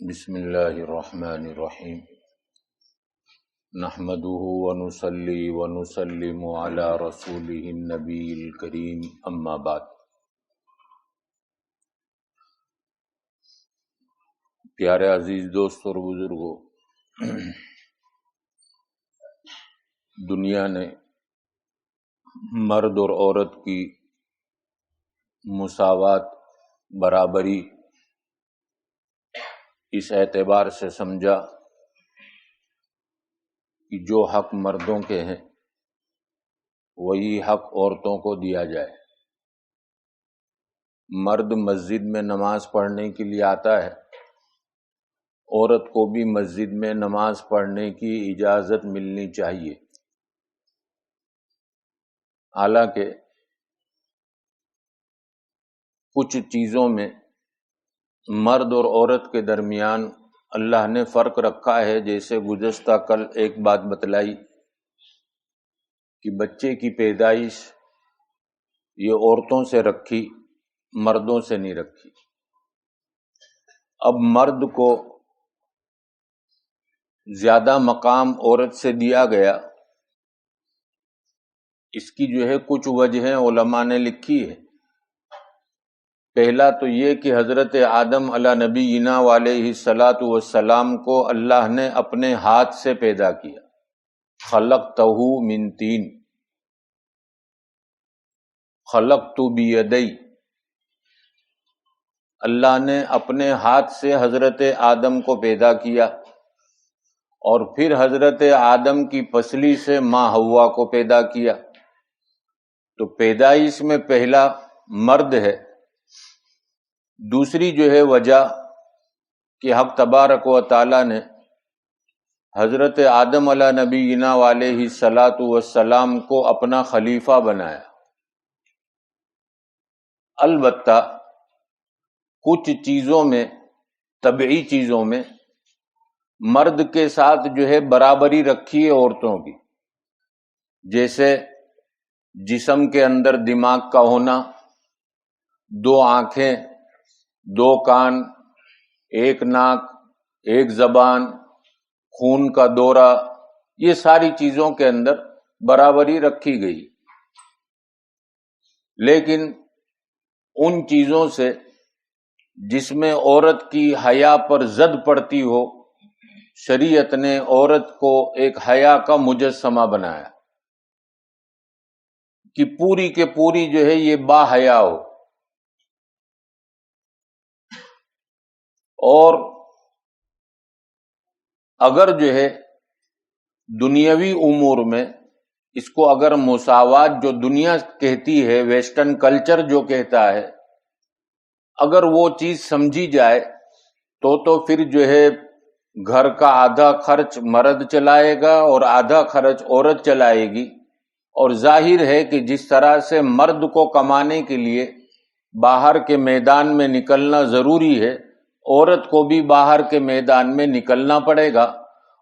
بسم اللہ الرحمن الرحیم نحمده ونصلی ونسلم علی رسولہ النبی الکریم اما بعد۔ پیارے عزیز دوست اور بزرگوں، دنیا نے مرد اور عورت کی مساوات، برابری اس اعتبار سے سمجھا کہ جو حق مردوں کے ہیں وہی حق عورتوں کو دیا جائے۔ مرد مسجد میں نماز پڑھنے کے لیے آتا ہے، عورت کو بھی مسجد میں نماز پڑھنے کی اجازت ملنی چاہیے۔ حالانکہ کچھ چیزوں میں مرد اور عورت کے درمیان اللہ نے فرق رکھا ہے، جیسے گزشتہ کل ایک بات بتلائی کہ بچے کی پیدائش یہ عورتوں سے رکھی، مردوں سے نہیں رکھی۔ اب مرد کو زیادہ مقام عورت سے دیا گیا، اس کی کچھ وجہیں علماء نے لکھی ہے۔ پہلا تو یہ کہ حضرت آدم علیہ نبینا علیہ الصلاۃ والسلام کو اللہ نے اپنے ہاتھ سے پیدا کیا، خلقتہ من طین، خلقت بیدی، اللہ نے اپنے ہاتھ سے حضرت آدم کو پیدا کیا، اور پھر حضرت آدم کی پسلی سے ماں حوا کو پیدا کیا۔ تو پیدائش میں پہلا مرد ہے۔ دوسری وجہ کہ حق تبارک و تعالی نے حضرت آدم علیہ نبینا علیہ الصلاۃ والسلام کو اپنا خلیفہ بنایا۔ البتہ کچھ چیزوں میں، طبعی چیزوں میں مرد کے ساتھ برابری رکھی ہے عورتوں کی، جیسے جسم کے اندر دماغ کا ہونا، 2 آنکھیں، 2 کان، 1 ناک، 1 زبان، خون کا دورہ، یہ ساری چیزوں کے اندر برابری رکھی گئی۔ لیکن ان چیزوں سے جس میں عورت کی حیا پر زد پڑتی ہو، شریعت نے عورت کو ایک حیا کا مجسمہ بنایا کہ پوری کے پوری یہ با حیا ہو۔ اور اگر دنیاوی امور میں اس کو اگر مساوات جو دنیا کہتی ہے، ویسٹرن کلچر جو کہتا ہے، اگر وہ چیز سمجھی جائے تو پھر گھر کا آدھا خرچ مرد چلائے گا اور آدھا خرچ عورت چلائے گی۔ اور ظاہر ہے کہ جس طرح سے مرد کو کمانے کے لیے باہر کے میدان میں نکلنا ضروری ہے، عورت کو بھی باہر کے میدان میں نکلنا پڑے گا۔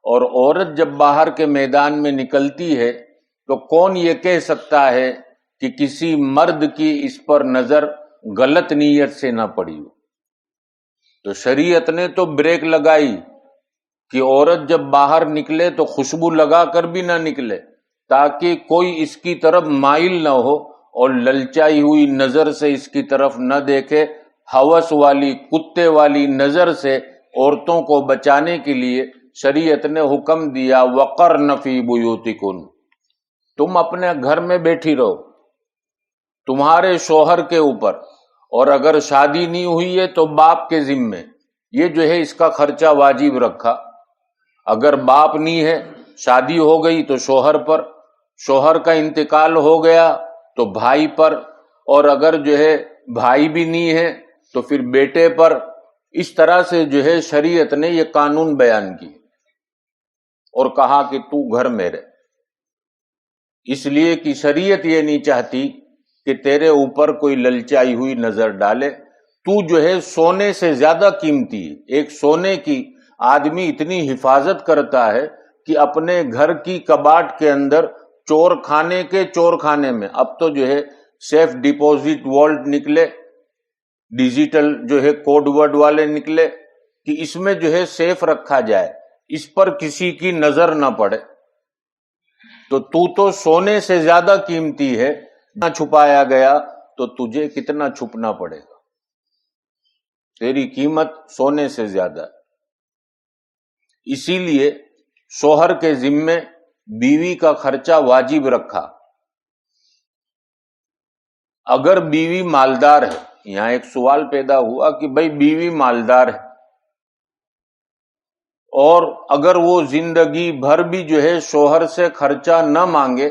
اور عورت جب باہر کے میدان میں نکلتی ہے تو کون یہ کہہ سکتا ہے کہ کسی مرد کی اس پر نظر غلط نیت سے نہ پڑی ہو؟ تو شریعت نے تو بریک لگائی کہ عورت جب باہر نکلے تو خوشبو لگا کر بھی نہ نکلے، تاکہ کوئی اس کی طرف مائل نہ ہو اور للچائی ہوئی نظر سے اس کی طرف نہ دیکھے۔ ہوس والی، کتے والی نظر سے عورتوں کو بچانے کے لیے شریعت نے حکم دیا، وقرن فی بیوتکن، تم اپنے گھر میں بیٹھی رہو، تمہارے شوہر کے اوپر، اور اگر شادی نہیں ہوئی ہے تو باپ کے ذمے یہ اس کا خرچہ واجب رکھا۔ اگر باپ نہیں ہے، شادی ہو گئی تو شوہر پر، شوہر کا انتقال ہو گیا تو بھائی پر، اور اگر بھائی بھی نہیں ہے تو پھر بیٹے پر۔ اس طرح سے شریعت نے یہ قانون بیان کی اور کہا کہ تو گھر میں رہ، اس لیے کہ شریعت یہ نہیں چاہتی کہ تیرے اوپر کوئی للچائی ہوئی نظر ڈالے۔ تو سونے سے زیادہ قیمتی ہے۔ ایک سونے کی آدمی اتنی حفاظت کرتا ہے کہ اپنے گھر کی کباٹ کے اندر چور خانے میں، اب تو سیف ڈپوزٹ والٹ نکلے، ڈیجیٹل کوڈ ورڈ والے نکلے، کہ اس میں جو ہے سیف رکھا جائے, اس پر کسی کی نظر نہ پڑے, تو سونے سے زیادہ قیمتی ہے, نہ چھپایا گیا تو تجھے کتنا چھپنا پڑے گا, تیری قیمت سونے سے زیادہ ہے. اسی لیے شوہر کے ذمے بیوی کا خرچہ واجب رکھا. اگر بیوی مالدار ہے, یہاں ایک سوال پیدا ہوا کہ بھئی بیوی مالدار ہے اور اگر وہ زندگی بھر بھی جو ہے شوہر سے خرچہ نہ مانگے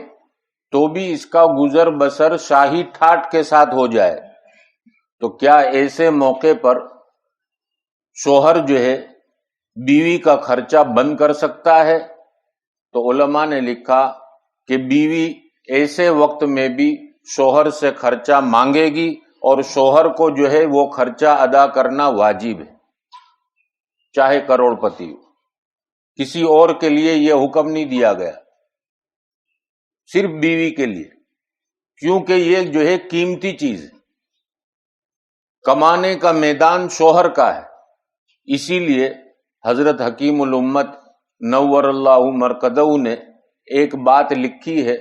تو بھی اس کا گزر بسر شاہی ٹھاٹ کے ساتھ ہو جائے, تو کیا ایسے موقع پر شوہر جو ہے بیوی کا خرچہ بند کر سکتا ہے؟ تو علماء نے لکھا کہ بیوی ایسے وقت میں بھی شوہر سے خرچہ مانگے گی اور شوہر کو جو ہے وہ خرچہ ادا کرنا واجب ہے, چاہے کروڑ پتی ہو. کسی اور کے لیے یہ حکم نہیں دیا گیا, صرف بیوی کے لیے, کیونکہ یہ جو ہے قیمتی چیز ہے, کمانے کا میدان شوہر کا ہے. اسی لیے حضرت حکیم الامت نور اللہ مرقدہ نے ایک بات لکھی ہے,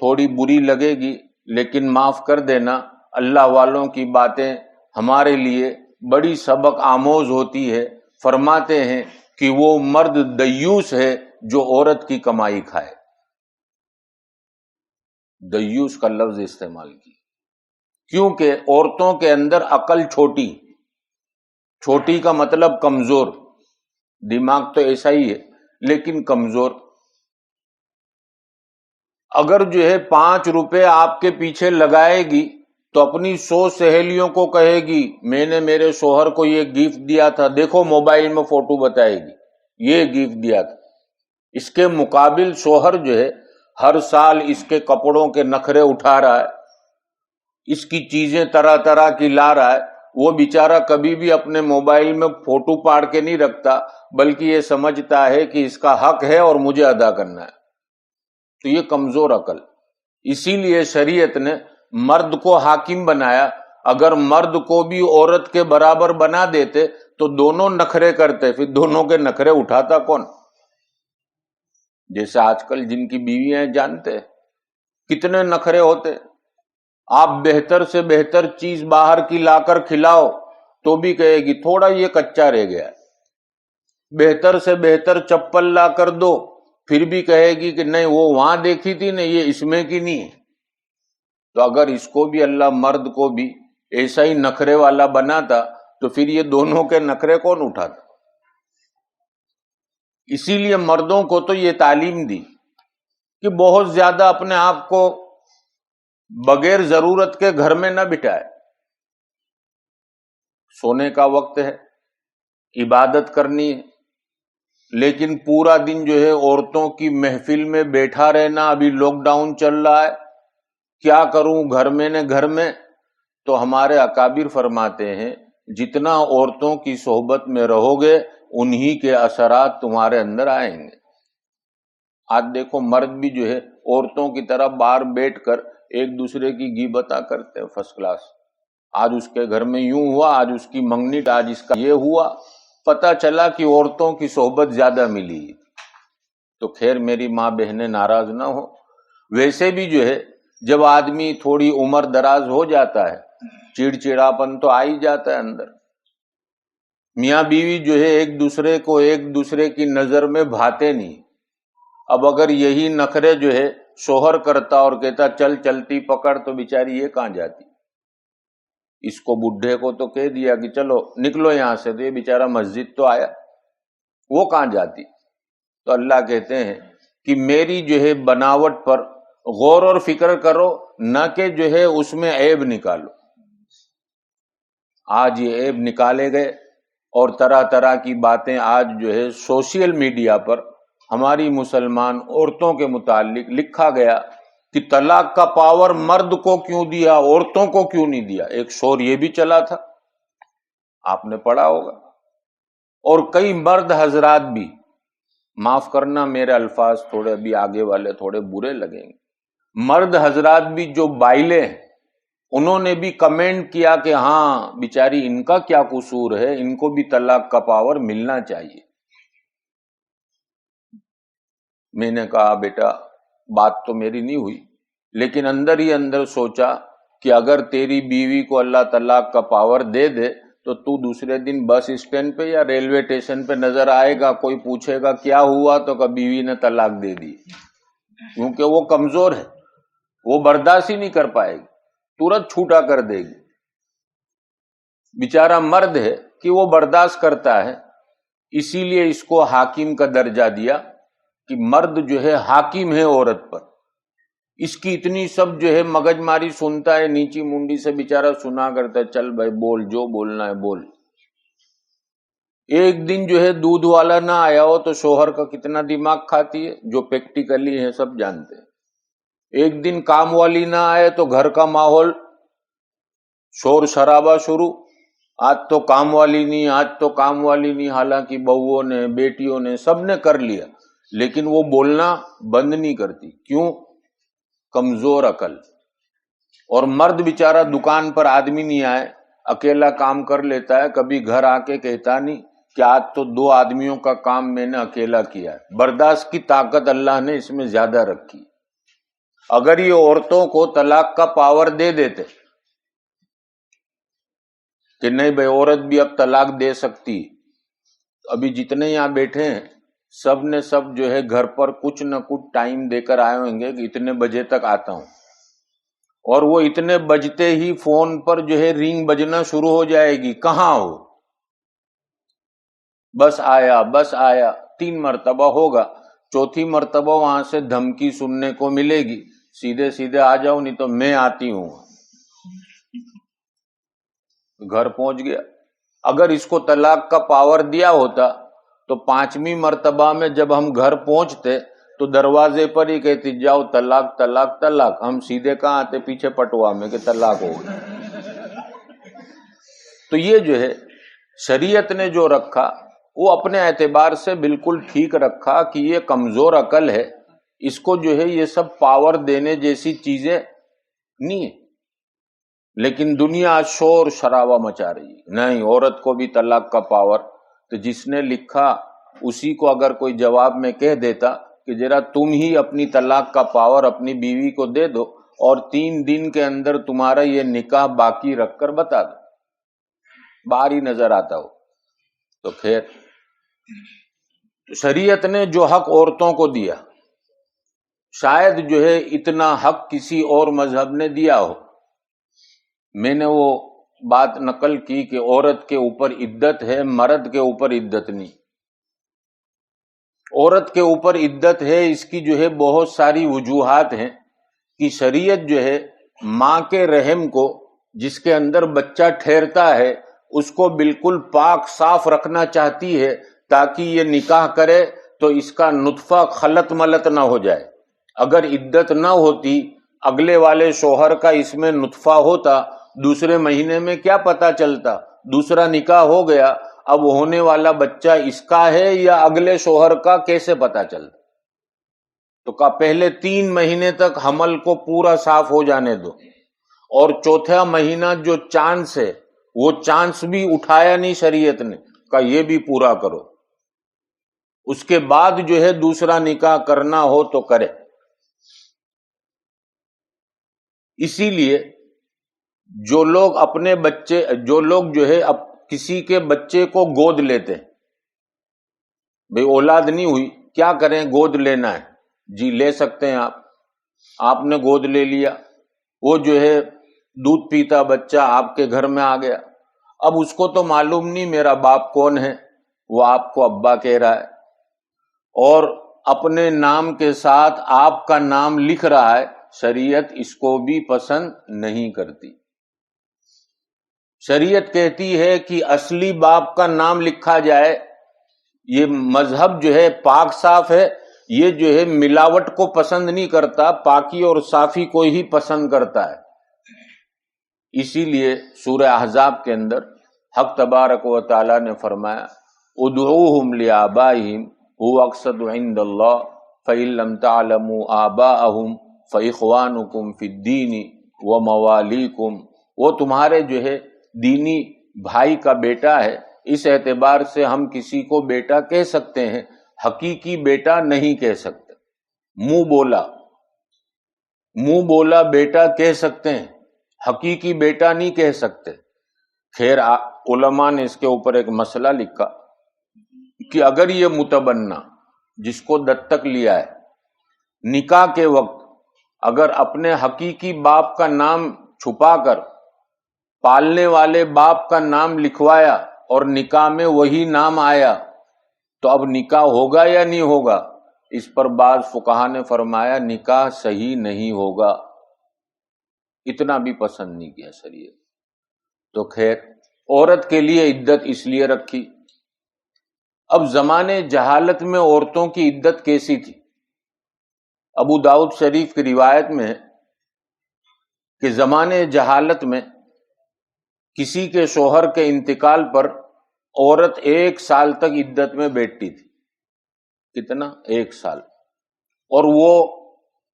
تھوڑی بری لگے گی لیکن معاف کر دینا, اللہ والوں کی باتیں ہمارے لیے بڑی سبق آموز ہوتی ہے. فرماتے ہیں کہ وہ مرد دیوس ہے جو عورت کی کمائی کھائے. دیوس کا لفظ استعمال کیا کیونکہ عورتوں کے اندر عقل چھوٹی, چھوٹی کا مطلب کمزور, دماغ تو ایسا ہی ہے لیکن کمزور. اگر جو ہے 5 روپے آپ کے پیچھے لگائے گی تو اپنی 100 سہیلیوں کو کہے گی میں نے میرے شوہر کو یہ گفٹ دیا تھا, دیکھو موبائل میں فوٹو بتائے گی یہ گفٹ دیا تھا. اس کے مقابل شوہر جو ہے ہر سال اس کے کپڑوں کے نخرے اٹھا رہا ہے, اس کی چیزیں طرح طرح کی لا رہا ہے. وہ بیچارہ کبھی بھی اپنے موبائل میں فوٹو پاڑ کے نہیں رکھتا, بلکہ یہ سمجھتا ہے کہ اس کا حق ہے اور مجھے ادا کرنا ہے. تو یہ کمزور عقل. اسی لیے شریعت نے مرد کو حاکم بنایا. اگر مرد کو بھی عورت کے برابر بنا دیتے تو دونوں نخرے کرتے, پھر دونوں کے نخرے اٹھاتا کون؟ جیسے آج کل جن کی بیویاں ہیں جانتے کتنے نخرے ہوتے. آپ بہتر سے بہتر چیز باہر کی لا کر کھلاؤ تو بھی کہے گی تھوڑا یہ کچا رہ گیا. بہتر سے بہتر چپل لا کر دو پھر بھی کہے گی کہ نہیں وہ وہاں دیکھی تھی نا, یہ اس میں کی نہیں ہے. تو اگر اس کو بھی اللہ مرد کو بھی ایسا ہی نخرے والا بناتا تو پھر یہ دونوں کے نخرے کون اٹھاتا؟ اسی لیے مردوں کو تو یہ تعلیم دی کہ بہت زیادہ اپنے آپ کو بغیر ضرورت کے گھر میں نہ بٹھائے. سونے کا وقت ہے, عبادت کرنی ہے, لیکن پورا دن جو ہے عورتوں کی محفل میں بیٹھا رہنا. ابھی لاک ڈاؤن چل رہا ہے, کیا کروں گھر میں نے گھر میں. تو ہمارے اکابر فرماتے ہیں جتنا عورتوں کی صحبت میں رہو گے انہی کے اثرات تمہارے اندر آئیں گے. آج دیکھو مرد بھی جو ہے عورتوں کی طرح باہر بیٹھ کر ایک دوسرے کی غیبتیں کرتے ہیں فرسٹ کلاس. آج اس کے گھر میں یوں ہوا, آج اس کی منگنی, آج اس کا یہ ہوا. پتہ چلا کہ عورتوں کی صحبت زیادہ ملی. تو خیر میری ماں بہنیں ناراض نہ ہو. ویسے بھی جو ہے جب آدمی تھوڑی عمر دراز ہو جاتا ہے چڑچڑاپن تو آ ہی جاتا ہے اندر. میاں بیوی جو ہے ایک دوسرے کو ایک دوسرے کی نظر میں بھاتے نہیں. اب اگر یہی نخرے جو ہے شوہر کرتا اور کہتا چل چلتی پکڑ, تو بیچاری یہ کہاں جاتی. اس کو بڈھے کو تو کہہ دیا کہ چلو نکلو یہاں سے, تو یہ بیچارہ مسجد تو آیا, وہ کہاں جاتی. تو اللہ کہتے ہیں کہ میری جو ہے بناوٹ پر غور اور فکر کرو, نہ کہ جو ہے اس میں عیب نکالو. آج یہ عیب نکالے گئے اور طرح طرح کی باتیں آج جو ہے سوشل میڈیا پر ہماری مسلمان عورتوں کے متعلق لکھا گیا کہ طلاق کا پاور مرد کو کیوں دیا, عورتوں کو کیوں نہیں دیا. ایک شور یہ بھی چلا تھا, آپ نے پڑھا ہوگا. اور کئی مرد حضرات بھی, معاف کرنا میرے الفاظ تھوڑے ابھی آگے والے تھوڑے برے لگیں گے, مرد حضرات بھی جو بائلے ہیں انہوں نے بھی کمنٹ کیا کہ ہاں بیچاری ان کا کیا قصور ہے، ان کو بھی طلاق کا پاور ملنا چاہیے۔ میں نے کہا بیٹا بات تو میری نہیں ہوئی، لیکن اندر ہی اندر سوچا کہ اگر تیری بیوی کو اللہ طلاق کا پاور دے دے تو تو دوسرے دن بس اسٹینڈ پہ یا ریلوے اسٹیشن پہ نظر آئے گا، کوئی پوچھے گا کیا ہوا تو کہ بیوی نے طلاق دے دی، کیونکہ وہ کمزور ہے، وہ برداشت ہی نہیں کر پائے گی، ترنت چھوٹا کر دے گی۔ بیچارہ مرد ہے کہ وہ برداشت کرتا ہے، اسی لیے اس کو حاکم کا درجہ دیا کہ مرد جو ہے حاکم ہے عورت پر۔ اس کی اتنی سب جو ہے مگج ماری سنتا ہے، نیچی منڈی سے بیچارہ سنا کرتا ہے، چل بھائی بول، جو بولنا ہے بول۔ ایک دن جو ہے دودھ والا نہ آیا ہو تو شوہر کا کتنا دماغ کھاتی ہے، جو پریکٹیکلی ہے سب جانتے ہیں۔ ایک دن کام والی نہ آئے تو گھر کا ماحول شور شرابہ شروع، آج تو کام والی نہیں، آج تو کام والی نہیں، حالانکہ بہوؤں نے بیٹیوں نے سب نے کر لیا، لیکن وہ بولنا بند نہیں کرتی۔ کیوں؟ کمزور عقل۔ اور مرد بیچارہ دکان پر آدمی نہیں آئے، اکیلا کام کر لیتا ہے، کبھی گھر آ کے کہتا نہیں کہ آج تو 2 آدمیوں کا کام میں نے اکیلا کیا ہے۔ برداشت کی طاقت اللہ نے اس میں زیادہ رکھی۔ اگر یہ عورتوں کو طلاق کا پاور دے دیتے کہ نہیں بھائی عورت بھی اب طلاق دے سکتی، ابھی جتنے یہاں بیٹھے ہیں سب نے سب جو ہے گھر پر کچھ نہ کچھ ٹائم دے کر آئے ہوں گے کہ اتنے بجے تک آتا ہوں، اور وہ اتنے بجتے ہی فون پر جو ہے رنگ بجنا شروع ہو جائے گی، کہاں ہو؟ بس آیا بس آیا، 3 مرتبہ ہوگا، چوتھی مرتبہ وہاں سے دھمکی سننے کو ملے گی، سیدھے سیدھے آ جاؤ نہیں تو میں آتی ہوں۔ گھر پہنچ گیا۔ اگر اس کو طلاق کا پاور دیا ہوتا تو 5ویں مرتبہ میں جب ہم گھر پہنچتے تو دروازے پر ہی کہتی جاؤ طلاق طلاق طلاق، ہم سیدھے کہاں آتے؟ پیچھے پٹوا میں کہ طلاق ہو گئی۔ تو یہ جو ہے شریعت نے جو رکھا وہ اپنے اعتبار سے بالکل ٹھیک رکھا کہ یہ کمزور عقل ہے، اس کو جو ہے یہ سب پاور دینے جیسی چیزیں نہیں ہیں۔ لیکن دنیا شور شرابہ مچا رہی ہے، نہیں عورت کو بھی طلاق کا پاور۔ تو جس نے لکھا اسی کو اگر کوئی جواب میں کہہ دیتا کہ ذرا تم ہی اپنی طلاق کا پاور اپنی بیوی کو دے دو اور 3 دن کے اندر تمہارا یہ نکاح باقی رکھ کر بتا دو، باہر ہی نظر آتا ہو تو خیر۔ شریعت نے جو حق عورتوں کو دیا شاید جو ہے اتنا حق کسی اور مذہب نے دیا ہو۔ میں نے وہ بات نقل کی کہ عورت کے اوپر عدت ہے، مرد کے اوپر عدت نہیں۔ عورت کے اوپر عدت ہے، اس کی جو ہے بہت ساری وجوہات ہیں کہ شریعت جو ہے ماں کے رحم کو، جس کے اندر بچہ ٹھہرتا ہے، اس کو بالکل پاک صاف رکھنا چاہتی ہے تاکہ یہ نکاح کرے تو اس کا نطفہ خلط ملط نہ ہو جائے۔ اگر عدت نہ ہوتی، اگلے والے شوہر کا اس میں نطفہ ہوتا، دوسرے مہینے میں کیا پتا چلتا؟ دوسرا نکاح ہو گیا، اب ہونے والا بچہ اس کا ہے یا اگلے شوہر کا، کیسے پتا چلتا؟ تو کہا پہلے 3 مہینے تک حمل کو پورا صاف ہو جانے دو، اور چوتھا مہینہ جو چانس ہے وہ چانس بھی اٹھایا نہیں شریعت نے، کہا یہ بھی پورا کرو، اس کے بعد جو ہے دوسرا نکاح کرنا ہو تو کرے۔ اسی لیے جو لوگ جو ہے اب کسی کے بچے کو گود لیتے ہیں، بھئی اولاد نہیں ہوئی، کیا کریں؟ گود لینا ہے، جی لے سکتے ہیں آپ نے گود لے لیا، وہ جو ہے دودھ پیتا بچہ آپ کے گھر میں آ گیا، اب اس کو تو معلوم نہیں میرا باپ کون ہے، وہ آپ کو ابا کہہ رہا ہے، اور اپنے نام کے ساتھ آپ کا نام لکھ رہا ہے، شریعت اس کو بھی پسند نہیں کرتی۔ شریعت کہتی ہے کہ اصلی باپ کا نام لکھا جائے، یہ مذہب جو ہے پاک صاف ہے، یہ جو ہے ملاوٹ کو پسند نہیں کرتا، پاکی اور صافی کو ہی پسند کرتا ہے۔ اسی لیے سورہ احزاب کے اندر حق تبارک و تعالی نے فرمایا ادعوہم لآبائہم هو اقسط عند اللہ فإن لم تعلموا آباءہم فإخوانکم فی الدین وموالیکم، وہ تمہارے جو ہے دینی بھائی کا بیٹا ہے، اس اعتبار سے ہم کسی کو بیٹا کہہ سکتے ہیں، حقیقی بیٹا نہیں کہہ سکتے۔ منہ بولا بیٹا کہہ سکتے ہیں، حقیقی بیٹا نہیں کہہ سکتے۔ خیر علماء نے اس کے اوپر ایک مسئلہ لکھا کہ اگر یہ متبنہ جس کو دتک لیا ہے، نکاح کے وقت اگر اپنے حقیقی باپ کا نام چھپا کر پالنے والے باپ کا نام لکھوایا اور نکاح میں وہی نام آیا، تو اب نکاح ہوگا یا نہیں ہوگا؟ اس پر بعض فقہا نے فرمایا نکاح صحیح نہیں ہوگا، اتنا بھی پسند نہیں کیا شریعت۔ تو خیر عورت کے لیے عدت اس لیے رکھی۔ اب زمانے جہالت میں عورتوں کی عدت کیسی تھی؟ ابو داؤد شریف کی روایت میں ہے کہ زمانے جہالت میں کسی کے شوہر کے انتقال پر عورت 1 سال تک عدت میں بیٹھتی تھی۔ کتنا؟ 1 سال۔ اور وہ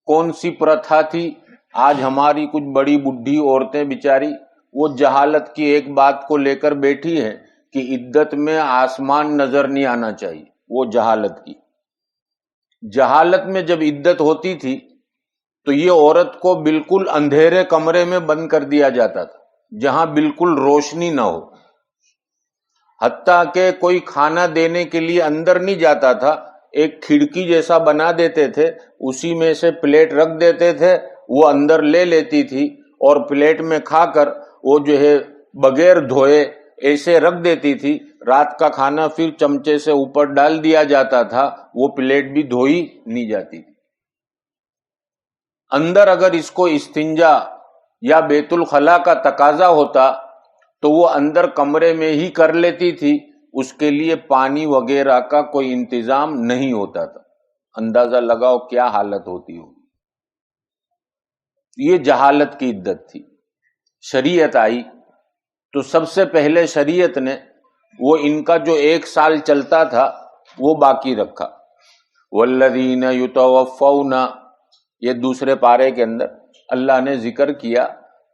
کون سی پرتھا تھی؟ آج ہماری کچھ بڑی بڈھی عورتیں بیچاری وہ جہالت کی ایک بات کو لے کر بیٹھی ہیں کہ عدت میں آسمان نظر نہیں آنا چاہیے، وہ جہالت کی۔ جہالت میں جب عدت ہوتی تھی تو یہ عورت کو بالکل اندھیرے کمرے میں بند کر دیا جاتا تھا جہاں بالکل روشنی نہ ہو، حتیٰ کہ کوئی کھانا دینے کے لیے اندر نہیں جاتا تھا، ایک کھڑکی جیسا بنا دیتے تھے، اسی میں سے پلیٹ رکھ دیتے تھے، وہ اندر لے لیتی تھی اور پلیٹ میں کھا کر وہ جو ہے بغیر دھوئے ایسے رکھ دیتی تھی۔ رات کا کھانا پھر چمچے سے اوپر ڈال دیا جاتا تھا، وہ پلیٹ بھی دھوئی نہیں جاتی تھی۔ اندر اگر اس کو استنجا یا بیت الخلا کا تقاضا ہوتا تو وہ اندر کمرے میں ہی کر لیتی تھی، اس کے لیے پانی وغیرہ کا کوئی انتظام نہیں ہوتا تھا۔ اندازہ لگاؤ کیا حالت ہوتی ہوگی۔ یہ جہالت کی عدت تھی۔ شریعت آئی تو سب سے پہلے شریعت نے وہ ان کا جو 1 سال چلتا تھا وہ باقی رکھا۔ والذین یتوفون، یہ دوسرے پارے کے اندر اللہ نے ذکر کیا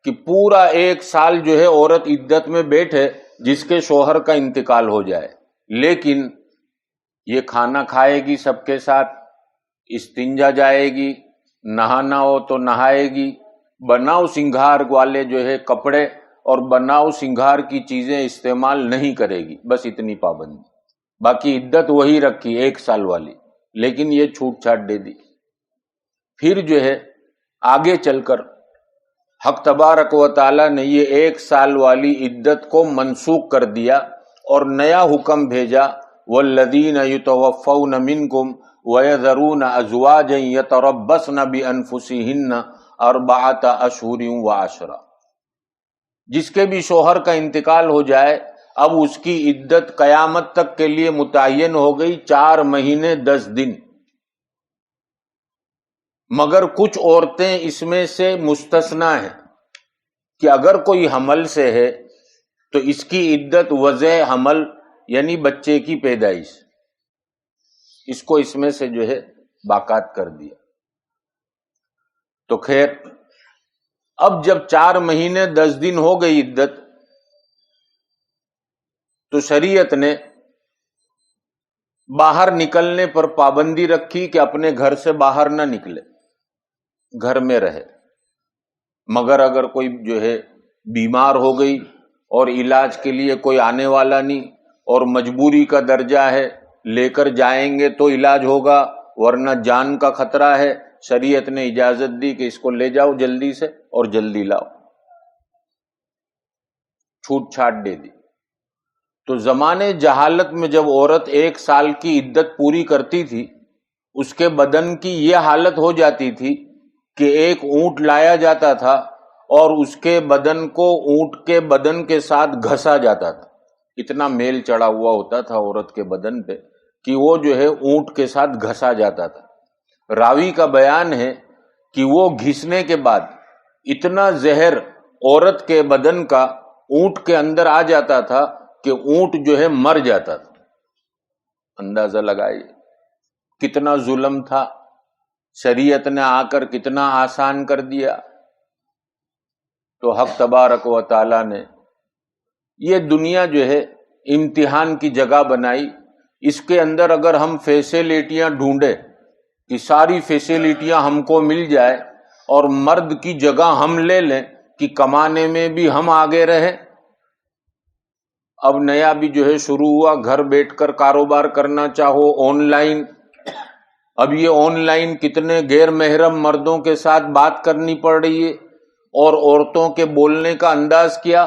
کہ پورا 1 سال جو ہے عورت عدت میں بیٹھے جس کے شوہر کا انتقال ہو جائے، لیکن یہ کھانا کھائے گی سب کے ساتھ، استنجا جائے گی، نہانا ہو تو نہائے گی، بناؤ سنگھار والے جو ہے کپڑے اور بناؤ سنگھار کی چیزیں استعمال نہیں کرے گی، بس اتنی پابندی۔ باقی عدت وہی رکھی 1 سال والی، لیکن یہ چھوٹ چھاٹ دے دی۔ پھر جو ہے آگے چل کر حق تبارک و تعالی نے یہ 1 سال والی عدت کو منسوخ کر دیا اور نیا حکم بھیجا، والذین یتوفون منکم ویذرون ازواجا یتربصن بانفسہن 4 اشہر وعشرا۔ جس کے بھی شوہر کا انتقال ہو جائے اب اس کی عدت قیامت تک کے لیے متعین ہو گئی 4 مہینے 10 دن، مگر کچھ عورتیں اس میں سے مستثنا ہیں کہ اگر کوئی حمل سے ہے تو اس کی عدت وضع حمل یعنی بچے کی پیدائش، اس کو اس میں سے جو ہے باقات کر دیا۔ تو خیر اب جب 4 مہینے 10 دن ہو گئی عدت، تو شریعت نے باہر نکلنے پر پابندی رکھی کہ اپنے گھر سے باہر نہ نکلے، گھر میں رہے، مگر اگر کوئی جو ہے بیمار ہو گئی اور علاج کے لیے کوئی آنے والا نہیں اور مجبوری کا درجہ ہے، لے کر جائیں گے تو علاج ہوگا ورنہ جان کا خطرہ ہے، شریعت نے اجازت دی کہ اس کو لے جاؤ جلدی سے اور جلدی لاؤ، چھوٹ چھاٹ دے دی۔ تو زمانے جہالت میں جب عورت 1 سال کی عدت پوری کرتی تھی، اس کے بدن کی یہ حالت ہو جاتی تھی کہ ایک اونٹ لایا جاتا تھا اور اس کے بدن کو اونٹ کے بدن کے ساتھ گھسا جاتا تھا، اتنا میل چڑھا ہوا ہوتا تھا عورت کے بدن پہ کہ وہ جو ہے اونٹ کے ساتھ گھسا جاتا تھا۔ راوی کا بیان ہے کہ وہ گھسنے کے بعد اتنا زہر عورت کے بدن کا اونٹ کے اندر آ جاتا تھا کہ اونٹ جو ہے مر جاتا تھا۔ اندازہ لگائیے کتنا ظلم تھا، شریعت نے آ کر کتنا آسان کر دیا۔ تو حق تبارک و تعالیٰ نے یہ دنیا جو ہے امتحان کی جگہ بنائی. اس کے اندر اگر ہم فیسیلیٹیاں ڈھونڈے کہ ساری فیسیلیٹیاں ہم کو مل جائے اور مرد کی جگہ ہم لے لیں کہ کمانے میں بھی ہم آگے رہیں. اب نیا بھی جو ہے شروع ہوا، گھر بیٹھ کر کاروبار کرنا چاہو آن لائن. اب یہ آن لائن کتنے غیر محرم مردوں کے ساتھ بات کرنی پڑ رہی ہے. اور عورتوں کے بولنے کا انداز کیا؟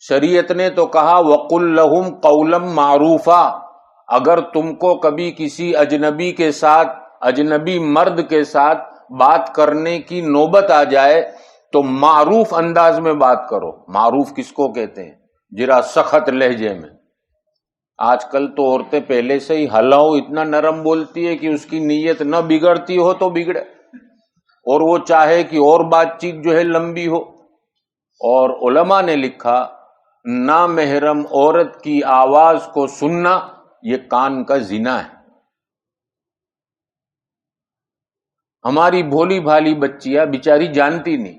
شریعت نے تو کہا وَقُلْ لَهُمْ قَوْلًا مَعْرُوفًا. اگر تم کو کبھی کسی اجنبی کے ساتھ، اجنبی مرد کے ساتھ بات کرنے کی نوبت آ جائے تو معروف انداز میں بات کرو. معروف کس کو کہتے ہیں؟ جرا سخت لہجے میں. آج کل تو عورتیں پہلے سے ہی ہلاؤ اتنا نرم بولتی ہے کہ اس کی نیت نہ بگڑتی ہو تو بگڑے، اور وہ چاہے کہ اور بات چیت جو ہے لمبی ہو. اور علماء نے لکھا نامحرم عورت کی آواز کو سننا یہ کان کا زنا ہے. ہماری بھولی بھالی بچیاں بیچاری جانتی نہیں،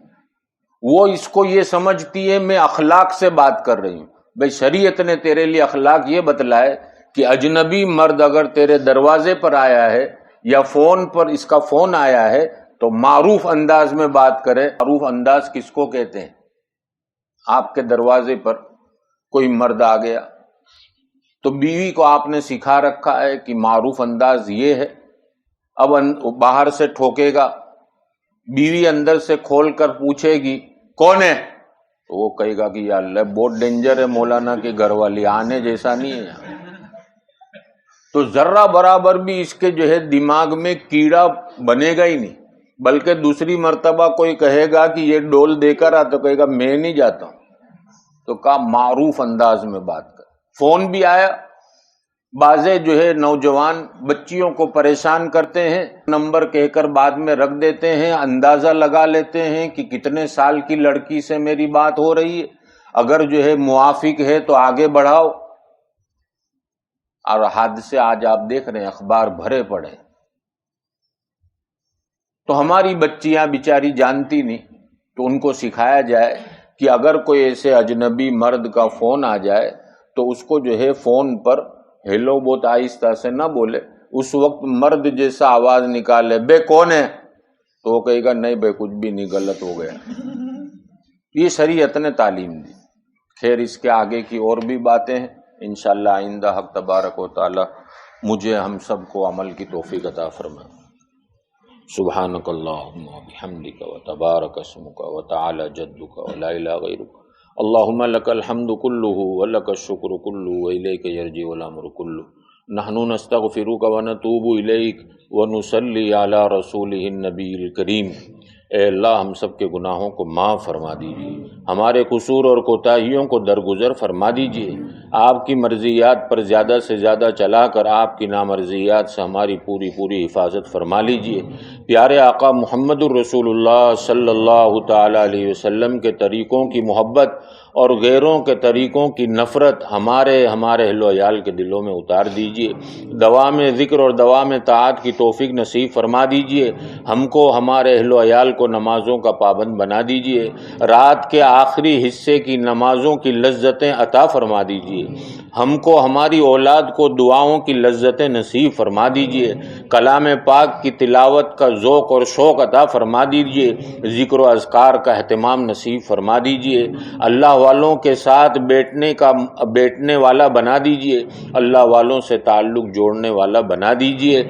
وہ اس کو یہ سمجھتی ہے میں اخلاق سے بات کر رہی ہوں. بھئی شریعت نے تیرے لیے اخلاق یہ بتلائے کہ اجنبی مرد اگر تیرے دروازے پر آیا ہے یا فون پر اس کا فون آیا ہے تو معروف انداز میں بات کرے. معروف انداز کس کو کہتے ہیں؟ آپ کے دروازے پر کوئی مرد آ گیا تو بیوی کو آپ نے سکھا رکھا ہے کہ معروف انداز یہ ہے. اب باہر سے ٹھوکے گا، بیوی اندر سے کھول کر پوچھے گی کون ہے، تو وہ کہے گا کہ یا اللہ بہت ڈینجر ہے مولانا کے گھر والی، آنے جیسا نہیں ہے یہاں. تو ذرہ برابر بھی اس کے جو ہے دماغ میں کیڑا بنے گا ہی نہیں، بلکہ دوسری مرتبہ کوئی کہے گا کہ یہ ڈول دے کر آ، تو کہے گا میں نہیں جاتا ہوں. تو کہا معروف انداز میں بات کر. فون بھی آیا، بازے جو ہے نوجوان بچیوں کو پریشان کرتے ہیں، نمبر کہہ کر بعد میں رکھ دیتے ہیں، اندازہ لگا لیتے ہیں کہ کتنے سال کی لڑکی سے میری بات ہو رہی ہے، اگر جو ہے موافق ہے تو آگے بڑھاؤ. اور حادثے آج آپ دیکھ رہے ہیں، اخبار بھرے پڑے. تو ہماری بچیاں بیچاری جانتی نہیں، تو ان کو سکھایا جائے کہ اگر کوئی ایسے اجنبی مرد کا فون آ جائے تو اس کو جو ہے فون پر ہیلو بہت آہستہ سے نہ بولے، اس وقت مرد جیسا آواز نکالے بے کون ہے، تو وہ کہے گا نہیں بے کچھ بھی نہیں، غلط ہو گیا. یہ شریعت نے تعلیم دی. خیر اس کے آگے کی اور بھی باتیں ہیں انشاءاللہ آئندہ حق تبارک و تعالی مجھے ہم سب کو عمل کی توفیق عطا فرمائے. سبحانک اللہم و بحمدک و تبارک اسمک و تعالی جدک و لا الہ غیرک. اللہم لک الحمد کلہ و لک الشکر کلہ و الیک یرجع الامر کلہ. نحن نستغفرک و نتوب الیک و نصلی علی رسولہ النبی الکریم. اے اللہ ہم سب کے گناہوں کو معاف فرما دیجیے، ہمارے قصور اور کوتاہیوں کو درگزر فرما دیجیے. آپ کی مرضیات پر زیادہ سے زیادہ چلا کر آپ کی نامرضیات سے ہماری پوری حفاظت فرما لیجیے. پیارے آقا محمد الرسول اللہ صلی اللہ تعالی علیہ وسلم کے طریقوں کی محبت اور غیروں کے طریقوں کی نفرت ہمارے اہل و عیال کے دلوں میں اتار دیجیے. دوام ذکر اور دوام طاعت کی توفیق نصیب فرما دیجیے. ہم کو ہمارے اہل و عیال کو نمازوں کا پابند بنا دیجیے. رات کے آخری حصے کی نمازوں کی لذتیں عطا فرما دیجیے. ہم کو ہماری اولاد کو دعاؤں کی لذتیں نصیب فرما دیجیے. کلام پاک کی تلاوت کا ذوق اور شوق عطا فرما دیجیے. ذکر و اذکار کا اہتمام نصیب فرما دیجیے. اللہ والوں کے ساتھ بیٹھنے والا بنا دیجیے. اللہ والوں سے تعلق جوڑنے والا بنا دیجیے.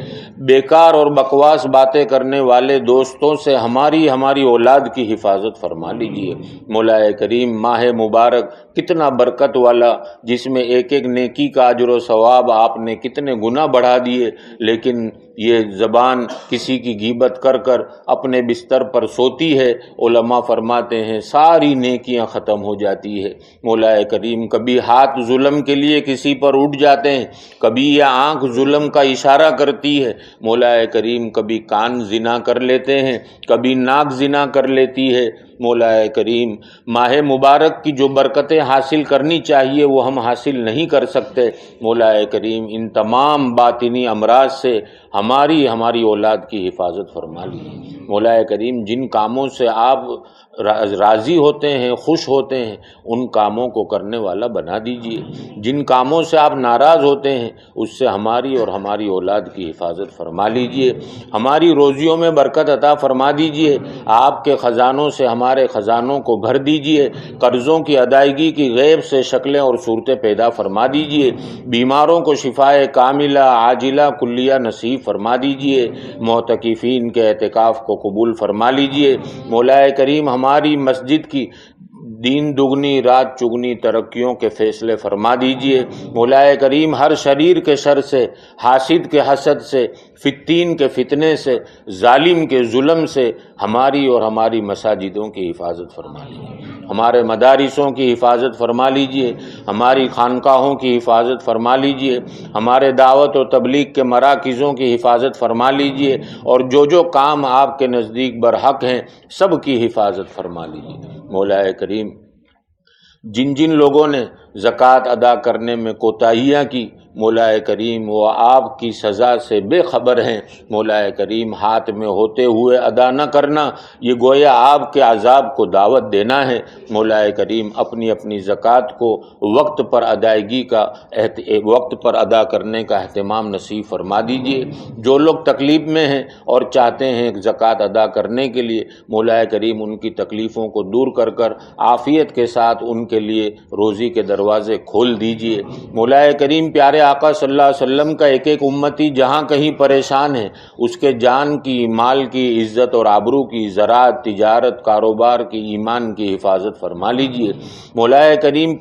بیکار اور بکواس باتیں کرنے والے دوستوں سے ہماری اولاد کی حفاظت فرما لیجیے. مولا کریم ماہ مبارک کتنا برکت والا، جس میں ایک نیکی کا اجر و ثواب آپ نے کتنے گنا بڑھا دیے، لیکن یہ زبان کسی کی غیبت کر کر اپنے بستر پر سوتی ہے. علماء فرماتے ہیں ساری نیکیاں ختم ہو جاتی ہے. مولا کریم کبھی ہاتھ ظلم کے لیے کسی پر اٹھ جاتے ہیں، کبھی یہ آنکھ ظلم کا اشارہ کرتی ہے. مولا کریم کبھی کان زنا کر لیتے ہیں، کبھی ناک زنا کر لیتی ہے. مولا کریم ماہ مبارک کی جو برکتیں حاصل کرنی چاہیے وہ ہم حاصل نہیں کر سکتے. مولا کریم ان تمام باطنی امراض سے ہماری اولاد کی حفاظت فرما لیجیے مولا کریم۔ جن کاموں سے آپ راضی ہوتے ہیں، خوش ہوتے ہیں، ان کاموں کو کرنے والا بنا دیجیے۔ جن کاموں سے آپ ناراض ہوتے ہیں اس سے ہماری اور ہماری اولاد کی حفاظت فرما لیجیے۔ ہماری روزیوں میں برکت عطا فرما دیجیے۔ آپ کے خزانوں سے ہمارے خزانوں کو بھر دیجیے۔ قرضوں کی ادائیگی کی غیب سے شکلیں اور صورتیں پیدا فرما دیجیے۔ بیماروں کو شفائے کاملہ عاجلہ کلیہ نصیب فرما دیجیے۔ معتکفین کے اعتکاف کو قبول فرما لیجیے۔ مولا کریم ہماری مسجد کی دین دگنی رات چگنی ترقیوں کے فیصلے فرما دیجیے۔ مولا کریم ہر شریر کے شر سے، حاسد کے حسد سے، فتین کے فتنے سے، ظالم کے ظلم سے ہماری اور ہماری مساجدوں کی حفاظت فرما لیجیے۔ ہمارے مدارسوں کی حفاظت فرما لیجیے۔ ہماری خانقاہوں کی حفاظت فرما لیجیے۔ ہمارے دعوت و تبلیغ کے مراکزوں کی حفاظت فرما لیجیے، اور جو کام آپ کے نزدیک برحق ہیں سب کی حفاظت فرما لیجیے۔ مولا کریم جن لوگوں نے زکوٰۃ ادا کرنے میں کوتاہیاں کی مولا کریم وہ آپ کی سزا سے بے خبر ہیں۔ مولا کریم ہاتھ میں ہوتے ہوئے ادا نہ کرنا یہ گویا آپ کے عذاب کو دعوت دینا ہے۔ مولا کریم اپنی اپنی زکوٰۃ کو وقت پر ادا کرنے کا اہتمام نصیب فرما دیجیے۔ جو لوگ تکلیف میں ہیں اور چاہتے ہیں زکوٰۃ ادا کرنے کے لیے مولا کریم ان کی تکلیفوں کو دور کر عافیت کے ساتھ ان کے لیے روزی کے دروازے کھول دیجیے۔ مولا کریم پیارے آقا صلی اللہ علیہ وسلم کا ایک امتی جہاں کہیں پریشان ہے اس کے جان کی، مال کی، عزت اور آبرو کی، زراعت، تجارت، کاروبار کی، ایمان کی حفاظت فرما لیجیے۔ مولا کریم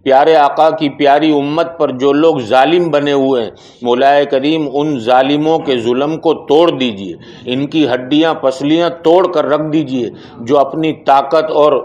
پیارے آقا کی پیاری امت پر جو لوگ ظالم بنے ہوئے ہیں مولا کریم ان ظالموں کے ظلم کو توڑ دیجیے، ان کی ہڈیاں پسلیاں توڑ کر رکھ دیجیے۔ جو اپنی طاقت اور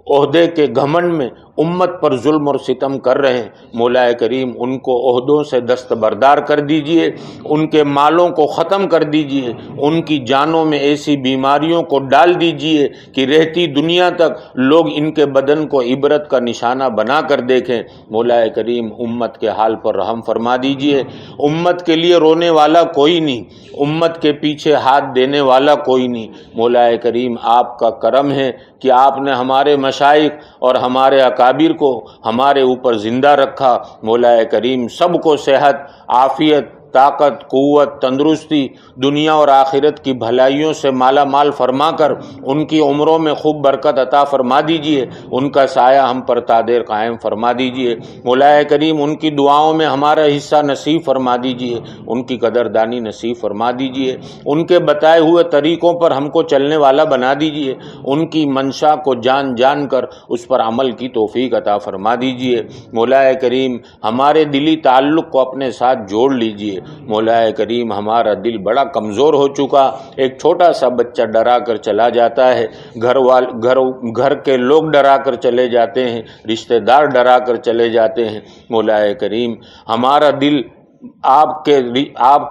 عہدے کے گھمنڈ میں امت پر ظلم اور ستم کر رہے ہیں مولا کریم ان کو عہدوں سے دستبردار کر دیجیے، ان کے مالوں کو ختم کر دیجیے، ان کی جانوں میں ایسی بیماریوں کو ڈال دیجیے کہ رہتی دنیا تک لوگ ان کے بدن کو عبرت کا نشانہ بنا کر دیکھیں۔ مولا کریم امت کے حال پر رحم فرما دیجیے۔ امت کے لیے رونے والا کوئی نہیں، امت کے پیچھے ہاتھ دینے والا کوئی نہیں۔ مولا کریم آپ کا کرم ہے کہ آپ نے ہمارے مشائخ اور ہمارے اکابر کو ہمارے اوپر زندہ رکھا۔ مولا کریم سب کو صحت، عافیت، طاقت، قوت، تندرستی، دنیا اور آخرت کی بھلائیوں سے مالا مال فرما کر ان کی عمروں میں خوب برکت عطا فرما دیجیے، ان کا سایہ ہم پر تا دیر قائم فرما دیجیے۔ مولا کریم ان کی دعاؤں میں ہمارا حصہ نصیب فرما دیجیے، ان کی قدردانی نصیب فرما دیجیے، ان کے بتائے ہوئے طریقوں پر ہم کو چلنے والا بنا دیجیے، ان کی منشا کو جان کر اس پر عمل کی توفیق عطا فرما دیجیے۔ مولا کریم ہمارے دلی تعلق کو اپنے ساتھ جوڑ لیجیے۔ مولا کریم ہمارا دل بڑا کمزور ہو چکا، ایک چھوٹا سا بچہ ڈرا کر چلا جاتا ہے، گھر کے لوگ ڈرا کر چلے جاتے ہیں، رشتہ دار ڈرا کر چلے جاتے ہیں۔ مولا کریم ہمارا دل آپ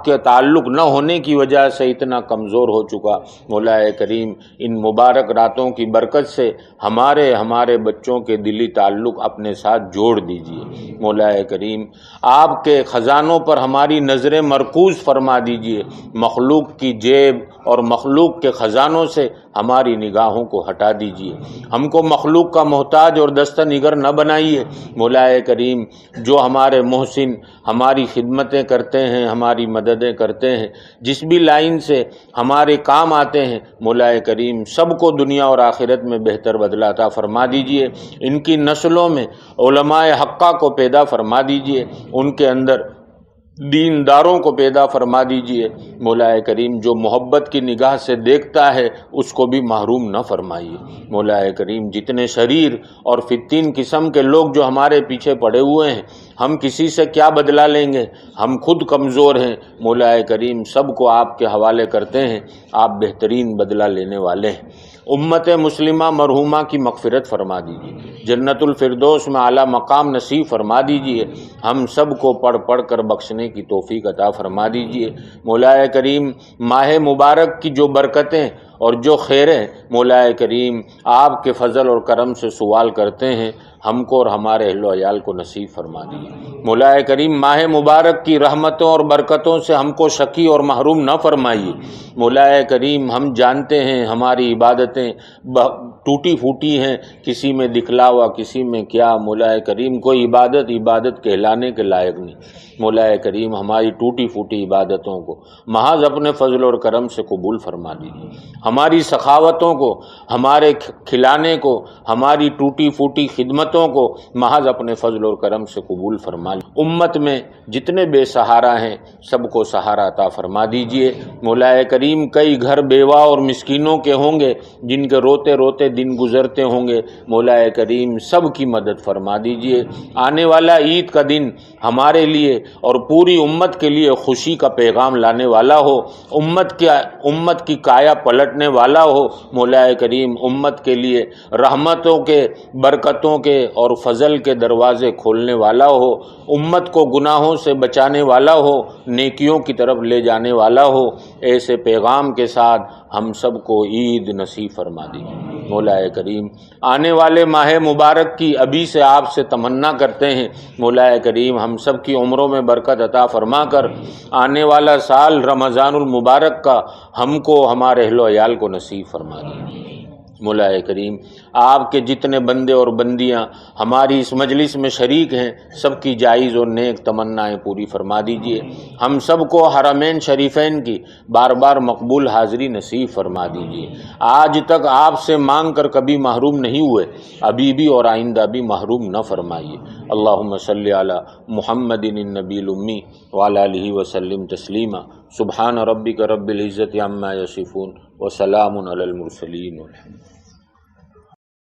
کے تعلق نہ ہونے کی وجہ سے اتنا کمزور ہو چکا۔ مولا کریم ان مبارک راتوں کی برکت سے ہمارے بچوں کے دلی تعلق اپنے ساتھ جوڑ دیجیے۔ مولا کریم آپ کے خزانوں پر ہماری نظریں مرکوز فرما دیجیے، مخلوق کی جیب اور مخلوق کے خزانوں سے ہماری نگاہوں کو ہٹا دیجیے، ہم کو مخلوق کا محتاج اور دستہ نگر نہ بنائیے۔ مولا کریم جو ہمارے محسن ہماری خدمتیں کرتے ہیں، ہماری مددیں کرتے ہیں، جس بھی لائن سے ہمارے کام آتے ہیں مولا کریم سب کو دنیا اور آخرت میں بہتر بدلہ عطا فرما دیجیے۔ ان کی نسلوں میں علماء حقہ کو پیدا فرما دیجیے، ان کے اندر دینداروں کو پیدا فرما دیجیے۔ مولا کریم جو محبت کی نگاہ سے دیکھتا ہے اس کو بھی محروم نہ فرمائیے۔ مولا کریم جتنے شریر اور فتین قسم کے لوگ جو ہمارے پیچھے پڑے ہوئے ہیں ہم کسی سے کیا بدلہ لیں گے، ہم خود کمزور ہیں۔ مولا کریم سب کو آپ کے حوالے کرتے ہیں، آپ بہترین بدلہ لینے والے ہیں۔ امت مسلمہ مرحومہ کی مغفرت فرما دیجیے، جنت الفردوس میں اعلیٰ مقام نصیب فرما دیجیے، ہم سب کو پڑھ کر بخشنے کی توفیق عطا فرما دیجیے۔ مولا کریم ماہ مبارک کی جو برکتیں اور جو خیریں مولا کریم آپ کے فضل اور کرم سے سوال کرتے ہیں ہم کو اور ہمارے اہل و عیال کو نصیب فرما دیجیے۔ مولا کریم ماہ مبارک کی رحمتوں اور برکتوں سے ہم کو شقی اور محروم نہ فرمائیے۔ مولا کریم ہم جانتے ہیں ہماری عبادتیں ٹوٹی پھوٹی ہیں، کسی میں دکھلاوا، کسی میں کیا، مولا کریم کوئی عبادت کہلانے کے لائق نہیں۔ مولا کریم ہماری ٹوٹی پھوٹی عبادتوں کو محض اپنے فضل اور کرم سے قبول فرما دیجیے، ہماری سخاوتوں کو، ہمارے کھلانے کو، ہماری ٹوٹی پھوٹی خدمتوں کو محض اپنے فضل اور کرم سے قبول فرما لیجیے۔ امت میں جتنے بے سہارا ہیں سب کو سہارا عطا فرما دیجیے۔ مولا کریم کئی گھر بیوہ اور مسکینوں کے ہوں گے جن کے روتے روتے دن گزرتے ہوں گے، مولا کریم سب کی مدد فرما دیجیے۔ آنے والا عید کا دن ہمارے لیے اور پوری امت کے لیے خوشی کا پیغام لانے والا ہو، امت کی کایا پلٹنے والا ہو، مولا کریم امت کے لیے رحمتوں کے، برکتوں کے اور فضل کے دروازے کھولنے والا ہو، امت کو گناہوں سے بچانے والا ہو، نیکیوں کی طرف لے جانے والا ہو۔ ایسے پیغام کے ساتھ ہم سب کو عید نصیب فرما دیجیے۔ مولا کریم آنے والے ماہ مبارک کی ابھی سے آپ سے تمنا کرتے ہیں، مولا کریم ہم سب کی عمروں میں برکت عطا فرما کر آنے والا سال رمضان المبارک کا ہم کو، ہمارے اہل و عیال کو نصیب فرما دیجیے۔ مولا کریم آپ کے جتنے بندے اور بندیاں ہماری اس مجلس میں شریک ہیں سب کی جائز اور نیک تمنائیں پوری فرما دیجیے۔ ہم سب کو حرمین شریفین کی بار بار مقبول حاضری نصیب فرما دیجیے۔ آج تک آپ سے مانگ کر کبھی محروم نہیں ہوئے، ابھی بھی اور آئندہ بھی محروم نہ فرمائیے۔ اللہم صلی علی محمد النبی الامی وعلی آلہ وسلم تسلیما۔ سبحان ربک رب العزت عما یصفون وسلام علی المرسلین والحمد